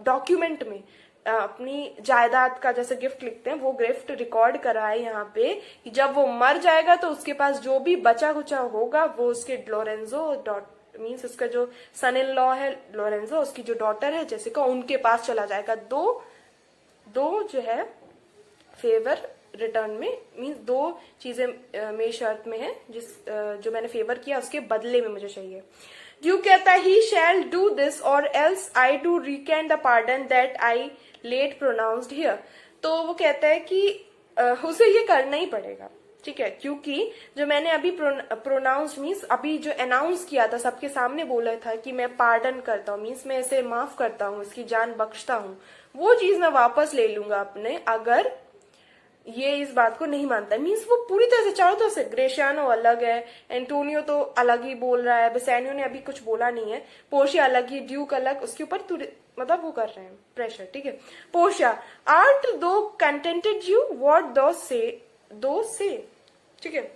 डॉक्यूमेंट में अपनी जायदाद का जैसे गिफ्ट लिखते हैं, वो गिफ्ट रिकॉर्ड कराए यहाँ पे कि जब वो मर जाएगा तो उसके पास जो भी बचा कुचा होगा वो उसके लोरेंजो मीन्स उसका जो सन इन लॉ है लोरेंजो, उसकी जो डॉटर है जेसिका, उनके पास चला जाएगा। दो जो है फेवर रिटर्न में, मीन्स दो चीजें मेरी शर्त में है, जो मैंने फेवर किया उसके बदले में मुझे चाहिए। ड्यूक कहता है he shall do this or else I do recant the pardon that I late pronounced here. तो वो कहता है कि उसे ये करना ही पड़ेगा, ठीक है, क्योंकि जो मैंने अभी प्रोनाउंस मीन्स अभी जो अनाउंस किया था, सबके सामने बोला था कि मैं पार्डन करता हूँ, मीन्स मैं इसे माफ करता हूँ, इसकी जान बख्शता हूँ, वो चीज मैं वापस ले लूंगा अपने, अगर ये इस बात को नहीं मानता। मीन्स वो पूरी तरह से चारों तरफ से, ग्रेशियानो अलग है, एंटोनियो तो अलग ही बोल रहा है, बेसानियो ने अभी कुछ बोला नहीं है, पोर्शिया अलग ही, ड्यूक अलग, उसके ऊपर मतलब वो कर रहे हैं प्रेशर, ठीक है। पोर्शिया, आर्ट दो कंटेंटेड यू व्हाट दो से, ठीक है।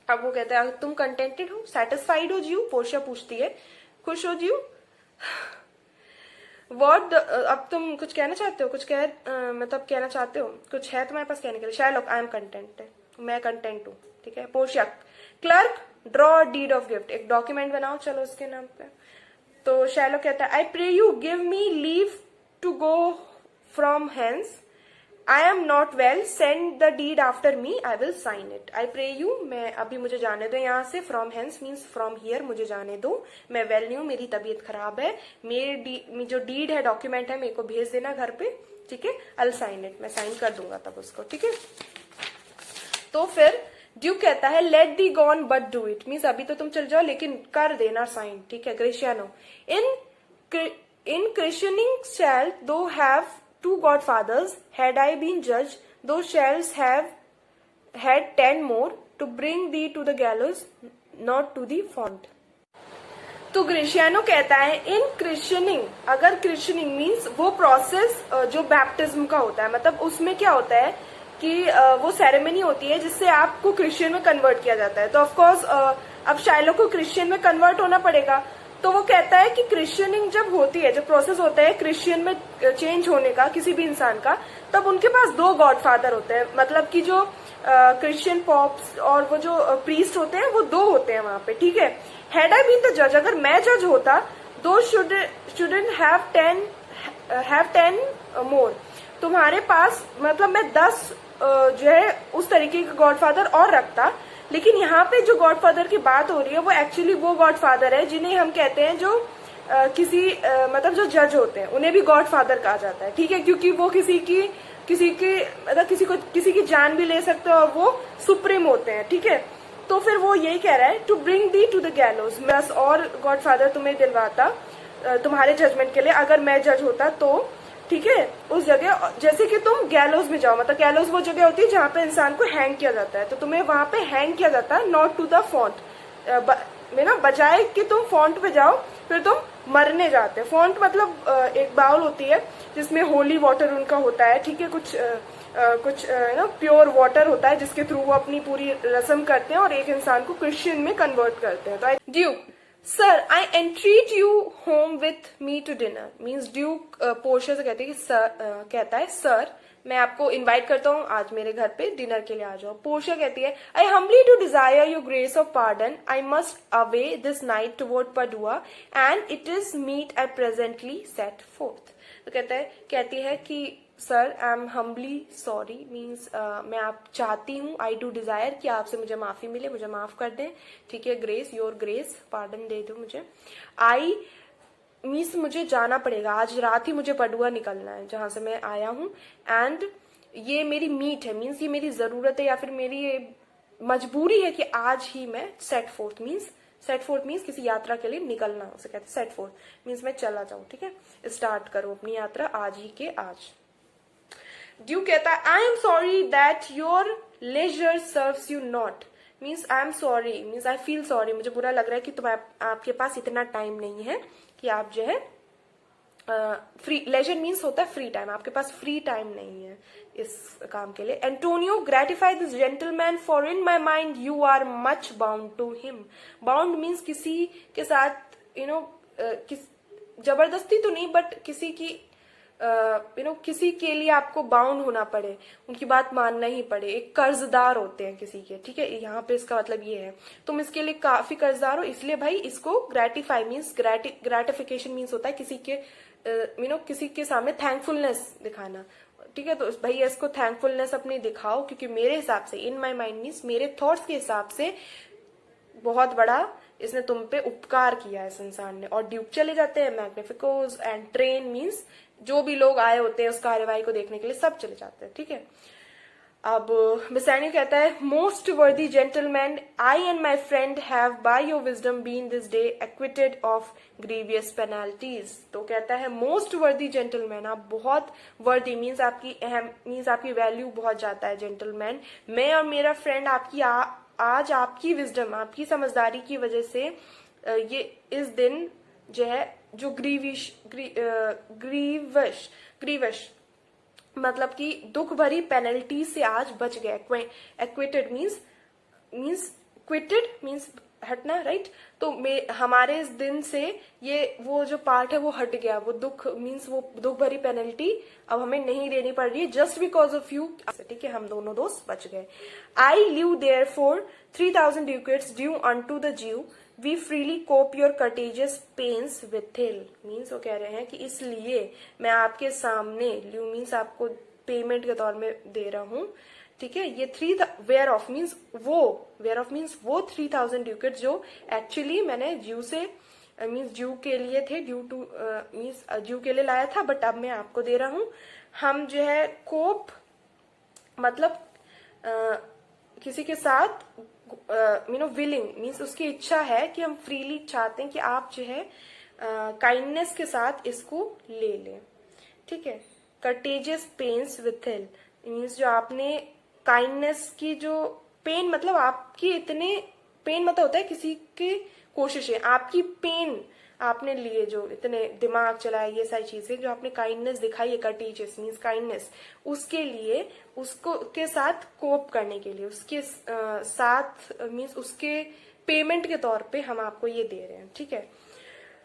अब वो कहता है तुम कंटेंटेड हो, सेटिस्फाइड हो जीव, पोर्शिया पूछती है खुश हो जीव, वर्ड अब तुम कुछ कहना चाहते हो, कुछ मतलब कहना चाहते हो, कुछ है तुम्हारे पास कहने के लिए। शायलोक, आई एम कंटेंट, मैं कंटेंट हूँ, ठीक है। Portia, clerk draw deed of gift, एक डॉक्यूमेंट बनाओ चलो उसके नाम पे। तो शायलोक कहता है I pray you give me leave to go from hence, I am not well, send the deed after me, I will sign it. I pray you, मैं अभी मुझे जाने दो यहाँ से, from hence means from here, मुझे जाने दो, मैं वेल नहीं हूँ, मेरी तबीयत खराब है, मेरी जो डीड है, डॉक्यूमेंट है, मेरे को भेज देना घर पे, ठीक है। आई विल साइन इट, मैं साइन कर दूंगा तब उसको, ठीक है। तो फिर ड्यूक कहता है let the gone but do it, means अभी तो तुम चल जाओ लेकिन कर देना साइन, ठीक है। ग्रेशियानो, इन क्रिश्चियनिंग शैल दो have two godfathers, had I been judged, those shells have had 10 more to bring thee to the gallows, not to the font. तो ग्रेशियानो कहता है इन क्रिश्चियनिंग, अगर क्रिश्चियनिंग मीन्स वो प्रोसेस जो बैप्टिज्म का होता है, मतलब उसमें क्या होता है कि वो सेरेमनी होती है जिससे आपको क्रिश्चियन में कन्वर्ट किया जाता है। तो ऑफकोर्स अब शाइलो को क्रिश्चियन में कन्वर्ट होना पड़ेगा। तो वो कहता है कि क्रिश्चियनिंग जब होती है, जब प्रोसेस होता है क्रिश्चियन में चेंज होने का किसी भी इंसान का, तब उनके पास 2 गॉडफादर होते हैं, मतलब कि जो क्रिश्चियन पॉप्स और वो जो प्रीस्ट होते हैं वो 2 होते हैं वहां पे, ठीक है। हैड आई बीन द जज, अगर मैं जज होता, दो शुडंट हैव 10 मोर, तुम्हारे पास मतलब मैं 10 जो है उस तरीके का गॉडफादर और रखता। लेकिन यहाँ पे जो गॉडफादर की बात हो रही है वो एक्चुअली वो गॉडफादर है जिन्हें हम कहते हैं जो मतलब जो जज होते हैं उन्हें भी गॉडफादर कहा जाता है, ठीक है, क्योंकि वो किसी की जान भी ले सकते हैं और वो सुप्रीम होते हैं, ठीक है। तो फिर वो यही कह रहा है to bring thee to the gallows, बस और गॉडफादर तुम्हें दिलवाता तुम्हारे जजमेंट के लिए, अगर मैं जज होता तो, ठीक है, उस जगह जैसे कि तुम गैलोज में जाओ, मतलब गैलोज वो जगह होती है जहाँ पे इंसान को हैंग किया जाता है, तो तुम्हें वहां पे हैंग किया जाता है, नॉट टू द फॉन्ट, बजाय कि तुम फॉन्ट पे जाओ फिर तुम मरने जाते। फॉन्ट मतलब एक बाउल होती है जिसमें होली वाटर उनका होता है, ठीक है, कुछ प्योर वाटर होता है जिसके थ्रू वो अपनी पूरी रस्म करते हैं और एक इंसान को क्रिश्चियन में कन्वर्ट करते हैं। तो Duke, sir I entreat you home with me to dinner, means Duke Portia से कहते हैं कि कहता है सर मैं आपको इनवाइट करता हूँ आज मेरे घर पे डिनर के लिए आ जाओ। पोर्शिया कहती है I humbly do desire your grace of pardon, I must away this night toward Padua and it is meet I presently set forth. तो कहती है कि sir I am humbly sorry, means मैं आप चाहती हूँ, आई डू डिजायर कि आपसे मुझे माफी मिले, मुझे माफ कर दें, ठीक है, ग्रेस योर ग्रेस पार्डन दे दो मुझे। आई मीन्स मुझे जाना पड़ेगा, आज रात ही मुझे पडुआ निकलना है जहां से मैं आया हूँ, एंड ये मेरी मीट है, मीन्स ये मेरी जरूरत है या फिर मेरी ये मजबूरी है कि आज ही मैं सेट फोर्थ मीन्स किसी यात्रा के लिए निकलना, उसे कहते हैं सेट फोर्थ मीन्स मैं चला जाऊं, ठीक है, स्टार्ट करो अपनी यात्रा आज ही के आज। ड्यू कहता है I am sorry that your leisure serves you not, means I am sorry means I feel sorry, मुझे बुरा लग रहा है कि आपके पास इतना टाइम नहीं है कि आप जो है फ्री, लेजर मीन्स होता है फ्री टाइम, आपके पास फ्री टाइम नहीं है इस काम के लिए। Antonio gratify this gentleman for in my mind you are much bound to him, bound means किसी के साथ जबरदस्ती तो नहीं बट किसी की किसी के लिए आपको बाउंड होना पड़े, उनकी बात मानना ही पड़े, एक कर्जदार होते हैं किसी के, ठीक है, यहाँ पे इसका मतलब ये है तुम इसके लिए काफी कर्जदार हो, इसलिए भाई इसको ग्रेटिफाई मीन्स ग्रेटिफिकेशन मीन्स होता है किसी के किसी के सामने थैंकफुलनेस दिखाना, ठीक है। तो भैया इसको थैंकफुलनेस अपनी दिखाओ क्योंकि मेरे हिसाब से इन माई माइंड मीन्स मेरे थॉट्स के हिसाब से बहुत बड़ा इसने तुम पे उपकार किया है इस इंसान ने। और ड्यूक चले जाते हैं, मैग्निफिकोस एंड ट्रेन मीन्स जो भी लोग आए होते हैं उस कार्यवाही को देखने के लिए सब चले जाते हैं, ठीक है। अब बिसानियो कहता है most worthy gentleman I and my friend have by your wisdom been this day acquitted of grievous penalties. तो कहता है मोस्ट वर्दी जेंटलमैन, आप बहुत वर्दी मीन्स आपकी अहम मीन्स आपकी वैल्यू बहुत जाता है जेंटलमैन, मैं और मेरा फ्रेंड आपकी आज आपकी विजडम आपकी समझदारी की वजह से ये इस दिन जो है जो ग्रीवश मतलब कि दुख भरी पेनल्टी से आज बच गए। एक्विटेड मीन्स क्विटेड मीन्स हटना, राइट। तो हमारे इस दिन से ये वो जो पार्ट है वो हट गया, वो दुख मीन्स वो दुख भरी पेनल्टी अब हमें नहीं देनी पड़ रही है जस्ट बिकॉज ऑफ यू, ठीक है, हम दोनों दोस्त बच गए। I leave there for 3000 ducats due unto the Jew, we freely cope your courteous pains withal, means वो कह रहे हैं कि इसलिए मैं आपके सामने ल्यू मीन्स आपको पेमेंट के तौर में दे रहा हूं, ठीक है। ये वेयर ऑफ मीन्स वो 3000 ducats जो एक्चुअली मैंने ज्यू से मीन्स ज्यू के लिए थे, ड्यू टू मीन्स ज्यू के लिए लाया था बट अब मैं आपको दे रहा हूं। हम जो है कोप मतलब किसी के साथ विलिंग मीन्स उसकी इच्छा है कि हम फ्रीली चाहते हैं कि आप जो है काइंडनेस के साथ इसको ले लें, ठीक है। कर्टेजियस पेन्स विथ हिल मीन्स जो आपने काइंडनेस की जो पेन, मतलब आपकी इतने पेन मतलब होता है किसी की कोशिशें, आपकी पेन आपने लिए, जो इतने दिमाग चलाए, ये सारी चीजें जो आपने काइंडनेस दिखाई है, कर्टिजियस मीन्स काइंडनेस, उसके लिए, उसको के साथ कोप करने के लिए, उसके साथ मीन्स उसके पेमेंट के तौर पे हम आपको ये दे रहे हैं, ठीक है।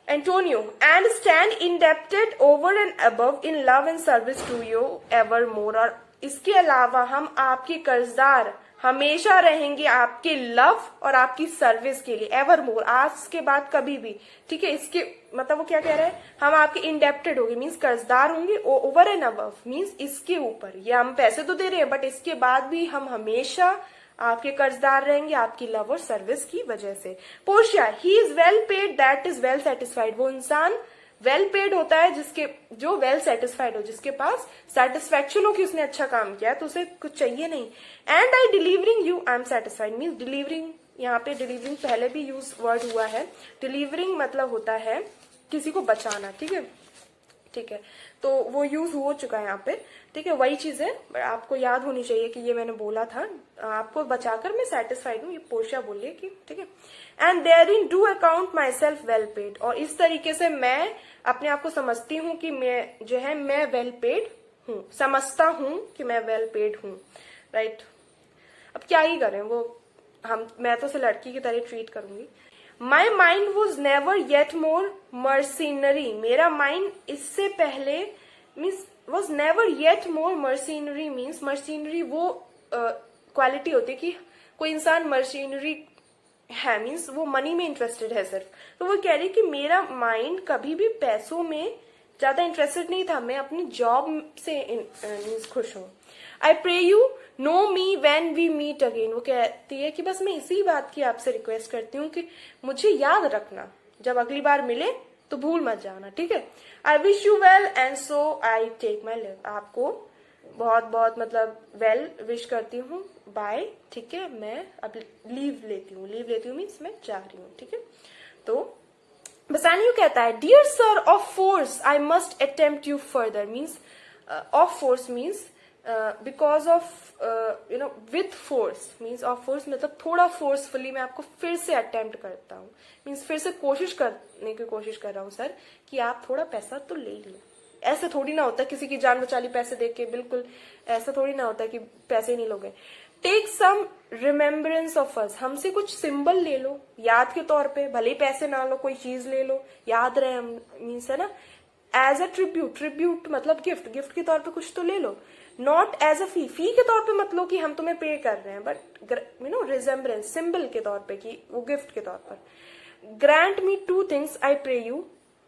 Antonio, and stand indebted over and above in love and service to you evermore। और इसके अलावा हम आपके कर्जदार हमेशा रहेंगे आपके लव और आपकी सर्विस के लिए, एवर मोर, आज के बाद कभी भी, ठीक है। इसके मतलब वो क्या कह रहा है, हम आपके इंडेप्टेड होंगे मीन्स कर्जदार होंगे, ओवर एंड अबव मीन्स इसके ऊपर, ये हम पैसे तो दे रहे हैं बट इसके बाद भी हम हमेशा आपके कर्जदार रहेंगे आपकी लव और सर्विस की वजह से। Portia, he is well paid that is well satisfied. वो इंसान वेल पेड होता है जिसके, जो वेल सेटिस्फाइड हो, जिसके पास सेटिस्फेक्शन हो कि उसने अच्छा काम किया, तो उसे कुछ चाहिए नहीं। And I delivering you I am satisfied means delivering, यहाँ पे डिलीवरिंग पहले भी यूज वर्ड हुआ है। डिलीवरिंग मतलब होता है किसी को बचाना, ठीक है, ठीक है, तो वो यूज हो चुका है यहाँ पे, ठीक है, वही चीज है, आपको याद होनी चाहिए कि ये मैंने बोला था, आपको बचाकर मैं सेटिस्फाइड हूँ, ये पोर्शिया बोल रही है कि, ठीक है। And therein do account my self well paid, और इस तरीके से मैं अपने आप को समझती हूँ कि मैं जो है मैं वेल पेड हूँ, समझता हूँ कि मैं वेल पेड हूँ, राइट। अब क्या ही करें, वो मैं तो उसे लड़की की तरह ट्रीट करूंगी। My mind was never yet more mercenary, मेरा माइंड इससे पहले means was never yet more mercenary means, mercenary वो क्वालिटी होती है कि कोई इंसान मर्सिनरी है मीन्स वो मनी में इंटरेस्टेड है सिर्फ, तो वो कह रही कि मेरा माइंड कभी भी पैसों में ज्यादा इंटरेस्टेड नहीं था, मैं अपनी जॉब से मीन्स खुश हूँ। I pray you know me when we meet again, वो कहती है कि बस मैं इसी बात की आपसे रिक्वेस्ट करती हूँ कि मुझे याद रखना, जब अगली बार मिले तो भूल मत जाना, ठीक है। I wish you well and so I take my leave, आपको बहुत बहुत मतलब वेल विश करती हूँ, बाय, ठीक है, मैं अब लीव लेती हूँ, लीव लेती हूँ मीन्स मैं जा रही हूँ, ठीक है। तो बसानियो कहता है dear sir of force I must attempt you further means, of force means because of you know with force means, of force मतलब थोड़ा फोर्सफुली मैं आपको फिर से अटेम्प्ट करता हूँ मीन्स फिर से कोशिश करने की कोशिश कर रहा हूँ सर कि आप थोड़ा पैसा तो ले लो। ऐसा थोड़ी ना होता किसी की जान बचा ली पैसे देके, बिल्कुल ऐसा थोड़ी ना होता कि पैसे नहीं लोगे। Take some remembrance of us, हमसे कुछ सिंबल ले लो याद के तौर पे, भले ही पैसे ना लो, कोई चीज ले लो, याद रहे हम मीन्स, है ना। एज अ ट्रिब्यूट, ट्रिब्यूट मतलब गिफ्ट, गिफ्ट के तौर पे कुछ तो ले लो, नॉट एज अ फी, फी के तौर पे मत लो कि हम तुम्हें पे कर रहे हैं, but you know remembrance, symbol के तौर पे कि वो गिफ्ट के तौर पर। Grant me two things I pray you,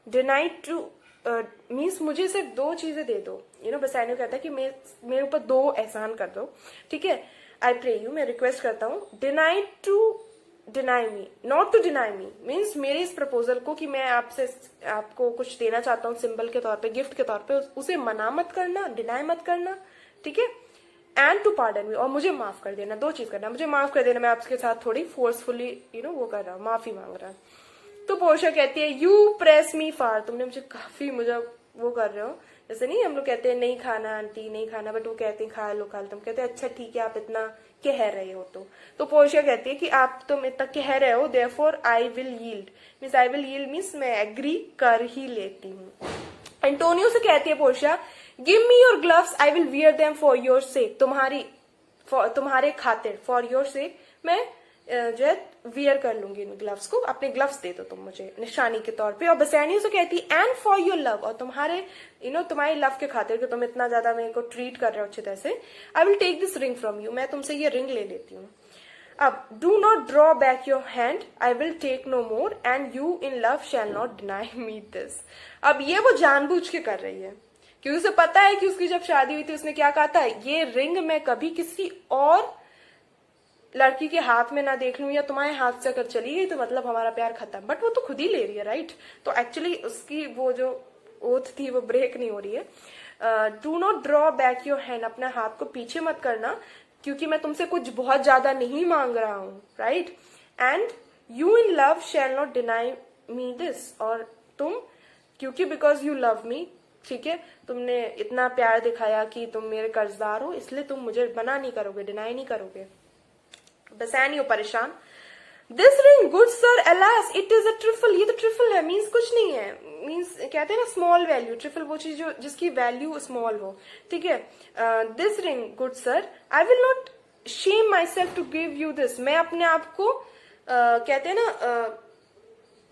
deny to means मुझे सिर्फ दो चीजें दे दो, यू नो बसानियो कहता है कि मेरे ऊपर दो एहसान कर दो, ठीक है। आई प्रे यू, मैं रिक्वेस्ट करता हूँ, deny to deny me, not to deny me means मेरे इस प्रपोजल को कि मैं आपसे आपको कुछ देना चाहता हूँ सिंबल के तौर पे, गिफ्ट के तौर पे, उसे मना मत करना, डिनाई मत करना, ठीक है। एंड टू पार्डन मी, और मुझे माफ कर देना, दो चीज करना, मुझे माफ कर देना, मैं आपके साथ थोड़ी फोर्सफुली यू नो वो कर रहा हूँ, माफी मांग रहा हूँ। तो पोर्शिया कहती है यू प्रेस मी फार, तुमने मुझे काफी मुझे वो कर रहे हो, जैसे नहीं हम लोग कहते हैं नहीं खाना आंटी नहीं खाना, बट वो कहते हैं खा लो खा लो, तुम कहते हैं अच्छा ठीक है आप इतना कह रहे हो। तो पोर्शिया कहती है कि आप तुम इतना कह रहे हो, therefore I will yield means, I will yield means मैं एग्री कर ही लेती हूँ। एंटोनियो से कहती है Portia give me your gloves I will wear them for your sake, तुम्हारे खातिर, फॉर योर सेक मैं जो है वियर कर लूंगी इन ग्लव्स को, अपने ग्लव्स दे दो तुम मुझे निशानी के तौर पे। और बसानियो से कहती एंड फॉर योर लव, और तुम्हारे यू नो तुम्हारी लव के खातिर कि तुम इतना ज्यादा मेरे को ट्रीट कर रहे हो अच्छी तरह से, I will take this ring from you, मैं तुमसे ये रिंग ले लेती हूँ। अब do not draw back your hand I will take no more and you in love shall not deny me this. अब ये वो जानबूझ के कर रही है क्योंकि उसे पता है कि उसकी जब शादी हुई थी उसने क्या कहा था, ये रिंग मैं कभी किसी और लड़की के हाथ में ना देख लूं, या तुम्हारे हाथ से अगर चली गई तो मतलब हमारा प्यार खत्म, बट वो तो खुद ही ले रही है, राइट। तो एक्चुअली उसकी वो जो ओथ थी वो ब्रेक नहीं हो रही है। Do not draw back your hand, अपना हाथ को पीछे मत करना क्योंकि मैं तुमसे कुछ बहुत ज्यादा नहीं मांग रहा हूं, right. And you in love shall not deny me this, और तुम क्योंकि बिकॉज यू लव मी ठीक है, तुमने इतना प्यार दिखाया कि तुम मेरे कर्जदार हो, इसलिए तुम मुझे मना नहीं करोगे, डिनाई नहीं करोगे। बसैनियो परेशान, this ring good sir alas it is a trifle, ये तो ट्रिफल है, मीन्स कुछ नहीं है, मीन्स कहते हैं ना स्मॉल वैल्यू, ट्रिफल वो चीज जो जिसकी वैल्यू स्मॉल हो, ठीक है। This ring good sir I will not shame my self to give you this, मैं अपने आप को कहते हैं ना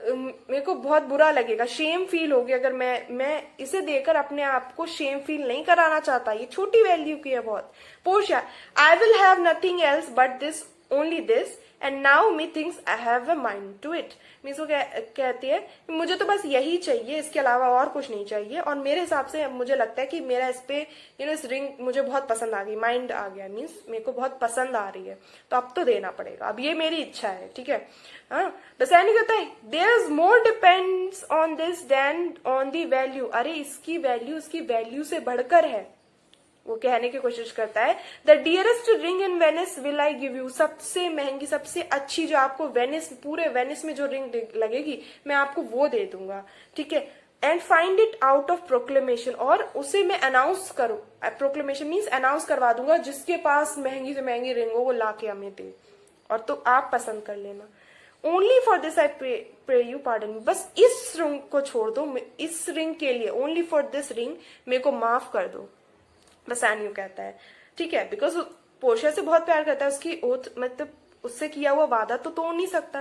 मेरे को बहुत बुरा लगेगा, शेम फील होगी अगर मैं इसे देकर अपने आप को शेम फील नहीं कराना चाहता, ये छोटी वैल्यू की है बहुत। Portia, I will have nothing else but this, only this, and now methinks I have a mind to it, means वो कहती है मुझे तो बस यही चाहिए, इसके अलावा और कुछ नहीं चाहिए, और मेरे हिसाब से मुझे लगता है कि मेरा इस पे इस रिंग मुझे बहुत पसंद आ गई, माइंड आ गया, मीन्स मेरे को बहुत पसंद आ रही है, तो अब तो देना पड़ेगा, अब ये मेरी इच्छा है, ठीक है। हाँ, बसैनी कहता है there is more depends on this than on the value, अरे इसकी वैल्यू इसकी वैल्यू से बढ़कर है, वो कहने की कोशिश करता है। The dearest ring in Venice will I give you, सबसे महंगी सबसे अच्छी जो आपको वेनिस, पूरे वेनिस में जो रिंग लगेगी मैं आपको वो दे दूंगा, ठीक है। And find it out of proclamation, और उसे मैं अनाउंस करूं, प्रोक्लेमेशन मीन्स अनाउंस करवा दूंगा, जिसके पास महंगी से महंगी रिंग हो वो लाके हमें दे, और तो आप पसंद कर लेना। Only for this I pray you pardon, बस इस रिंग को छोड़ दो, इस रिंग के लिए, ओनली फॉर दिस रिंग मेरे को माफ कर दो, बसैनियो कहता है, ठीक है, बिकॉज पोर्शिया से बहुत प्यार करता है, उसकी ओथ मतलब उससे किया हुआ वादा तो तोड़ नहीं सकता।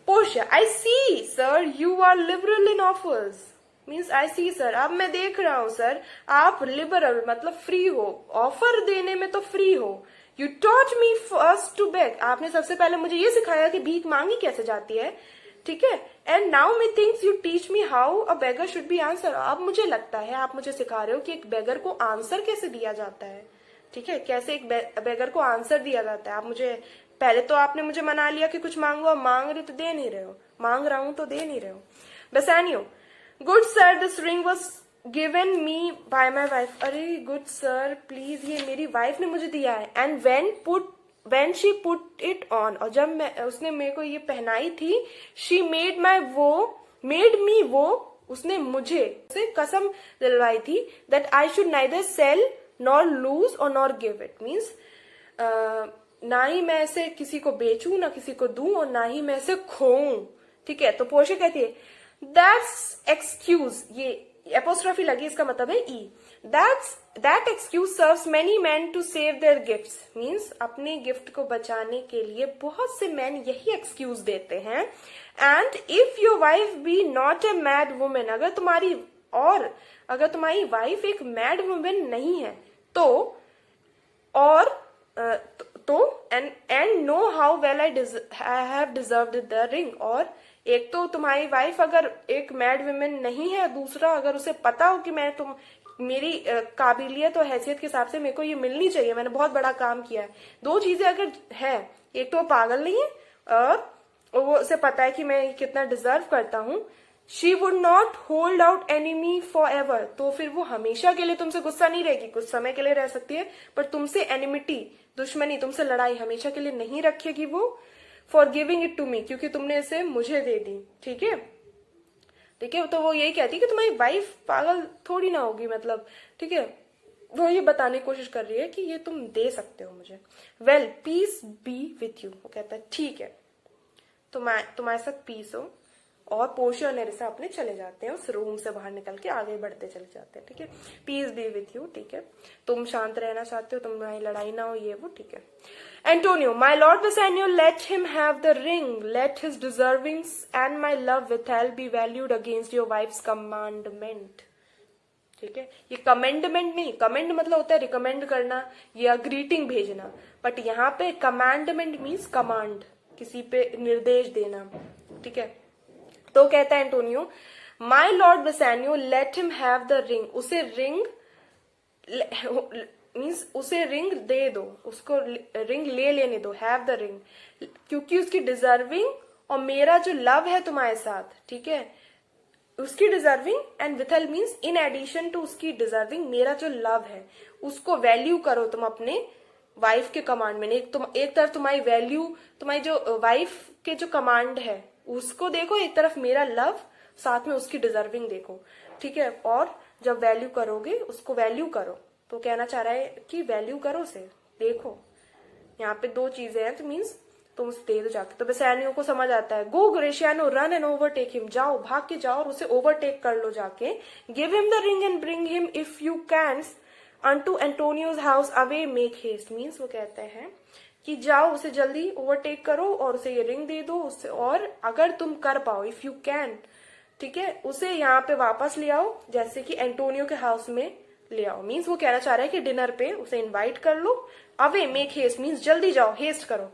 Portia, I see sir you are liberal in offers, means I see sir, अब मैं देख रहा हूं सर आप लिबरल मतलब फ्री हो, ऑफर देने में तो फ्री हो। You taught me first to beg, आपने सबसे पहले मुझे ये सिखाया कि भीख मांगी कैसे जाती है, ठीक है। And now me thinks you teach me how a beggar should be answer, अब मुझे लगता है आप मुझे सिखा रहे हो कि एक बेगर को आंसर कैसे दिया जाता है, ठीक है, कैसे एक बेगर को आंसर दिया जाता है। आप मुझे पहले तो आपने मुझे मना लिया कि कुछ मांगो, अब मांग रहे तो दे नहीं रहे हो, मांग रहा हूं तो दे नहीं रहे हो। Bassanio, good sir this ring was given me by my wife, अरे गुड सर प्लीज ये मेरी वाइफ ने मुझे दिया है। And when she put it on, और जब उसने मेरे को ये पहनाई थी, she made me वो, उसने मुझे से कसम दिलवाई थी that I should neither sell nor lose or nor give it, means ना ही मैं इसे किसी को बेचूं ना किसी को दूं और ना ही मैं इसे खोऊं, ठीक है। तो पोर्शिया कहती है दैट्स एक्सक्यूज, ये एपोस्ट्रोफी लगी, इसका मतलब है ई, that excuse serves many men to save their gifts, means अपने गिफ्ट को बचाने के लिए बहुत से मैन यही एक्सक्यूज देते हैं। And if your wife be not a mad woman, अगर तुम्हारी वाइफ एक मैड वुमेन नहीं है तो, और and know how well I have deserved the ring, और एक तो तुम्हारी वाइफ अगर एक मैड वुमेन नहीं है, दूसरा अगर उसे पता हो कि मेरी काबिलियत और हैसियत के हिसाब से मेरे को ये मिलनी चाहिए, मैंने बहुत बड़ा काम किया है, दो चीजें अगर है, एक तो वो पागल नहीं है और वो उसे पता है कि मैं कितना डिजर्व करता हूं, she would not hold out enemy for ever, तो फिर वो हमेशा के लिए तुमसे गुस्सा नहीं रहेगी, कुछ समय के लिए रह सकती है, पर तुमसे एनिमिटी, दुश्मनी, तुमसे लड़ाई हमेशा के लिए नहीं रखेगी वो, for giving it to me, क्योंकि तुमने इसे मुझे दे दी, ठीक है, ठीक है। तो वो यही कहती है कि तुम्हारी वाइफ पागल थोड़ी ना होगी, मतलब, ठीक है, वो ये बताने की कोशिश कर रही है कि ये तुम दे सकते हो मुझे। Well peace be with you, वो कहता है ठीक है, तुम्हारे साथ पीस हो, और पोर्शिया और नेरिसा अपने चले जाते हैं, उस रूम से बाहर निकल के आगे बढ़ते चले जाते हैं, ठीक है। पीस बी विथ यू, ठीक है, तुम शांत रहना चाहते हो, तुम्हारी लड़ाई ना हो, ये वो, ठीक है। Antonio, my lord Bassanio, let him have the ring, let his deservings and my love withheld be valued against your wife's commandment, ठीक है। ये कमेंडमेंट नहीं, कमेंड मतलब होता है रिकमेंड करना या ग्रीटिंग भेजना, बट यहाँ पे कमांडमेंट मीन्स कमांड, किसी पे निर्देश देना, ठीक है। तो कहता है Antonio, my lord Bassanio let him have the ring, उसे रिंग मीन्स उसे रिंग दे दो, उसको रिंग ले लेने दो, हैव द रिंग, क्योंकि उसकी डिजर्विंग और मेरा जो लव है तुम्हारे साथ, ठीक है, उसकी deserving and withal means in addition to उसकी डिजर्विंग मेरा जो लव है उसको वैल्यू करो तुम अपने वाइफ के कमांड में। एक तरफ तुम्हारी वैल्यू, तुम्हारी जो वाइफ के जो कमांड है उसको देखो, एक तरफ मेरा लव, साथ में उसकी डिजर्विंग देखो, ठीक है। और जब वैल्यू करोगे उसको वैल्यू करो। तो कहना चाह रहा है कि वैल्यू करो उसे, देखो यहाँ पे दो चीजें हैं, तो मीन्स तुम उसे दे दो जाके। तो बेसानियो को समझ आता है, गो ग्रेशियानो रन एंड ओवरटेक हिम, जाओ भाग के जाओ और उसे ओवरटेक कर लो जाके। Give him the ring and bring him if you can unto Antonio's house away make haste. Means वो कहते हैं कि जाओ उसे जल्दी ओवरटेक करो और उसे ये रिंग दे दो उससे, और अगर तुम कर पाओ, इफ यू कैन, ठीक है, उसे यहाँ पे वापस ले आओ, जैसे कि एंटोनियो के हाउस में ले आओ। मीन्स वो कहना चाह रहा है कि डिनर पे उसे इनवाइट कर लो। अवे मेक हेस्ट मीन्स जल्दी जाओ, हेस्ट करो।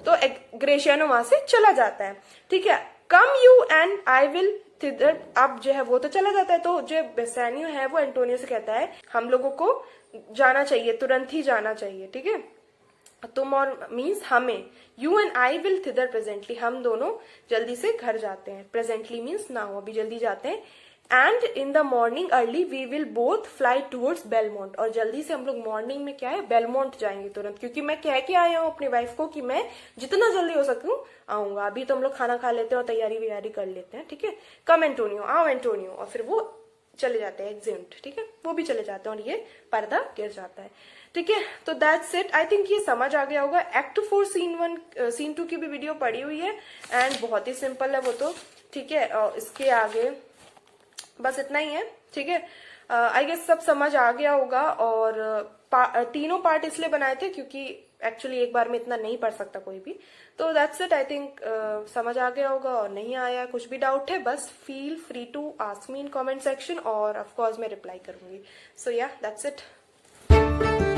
तो ग्रेशियानो वहां से चला जाता है, ठीक है। कम यू एंड आई विल थिदर, अब जो है वो तो चला जाता है। तो जो बेसानियो है वो एंटोनियो से कहता है हम लोगों को जाना चाहिए, तुरंत ही जाना चाहिए, ठीक है। तुम और मीन्स हमें, you and I will thither presently, हम दोनों जल्दी से घर जाते हैं। प्रेजेंटली मीन्स नाउ, अभी जल्दी जाते हैं। And in the morning early we will both fly towards Belmont, और जल्दी से हम लोग मॉर्निंग में क्या है बेलमोंट जाएंगे तुरंत, क्योंकि मैं कह के आया हूँ अपनी वाइफ को कि मैं जितना जल्दी हो सकूं आऊंगा। अभी तो हम लोग खाना खा लेते हैं और तैयारी वैयारी कर लेते हैं, ठीक है। कम एंटोनियो, आओ एंटोनियो, और फिर वो चले जाते हैं एग्जिम्ड, ठीक है, वो भी चले जाते हैं और ये पर्दा गिर जाता है, ठीक है। तो दैट्स इट, आई थिंक ये समझ आ गया होगा। एक्ट 4 सीन 1 सीन 2 की भी वीडियो पड़ी हुई है एंड बहुत ही सिंपल है वो तो, ठीक है। इसके आगे बस इतना ही है, ठीक है। आई गेस सब समझ आ गया होगा। और तीनों पार्ट इसलिए बनाए थे क्योंकि एक्चुअली एक बार में इतना नहीं पढ़ सकता कोई भी। तो दैट्स इट, आई थिंक समझ आ गया होगा। और नहीं आया, कुछ भी डाउट है, बस feel free to ask me in comment section, और ऑफ कोर्स मैं रिप्लाई करूंगी। सो या दैट्स इट।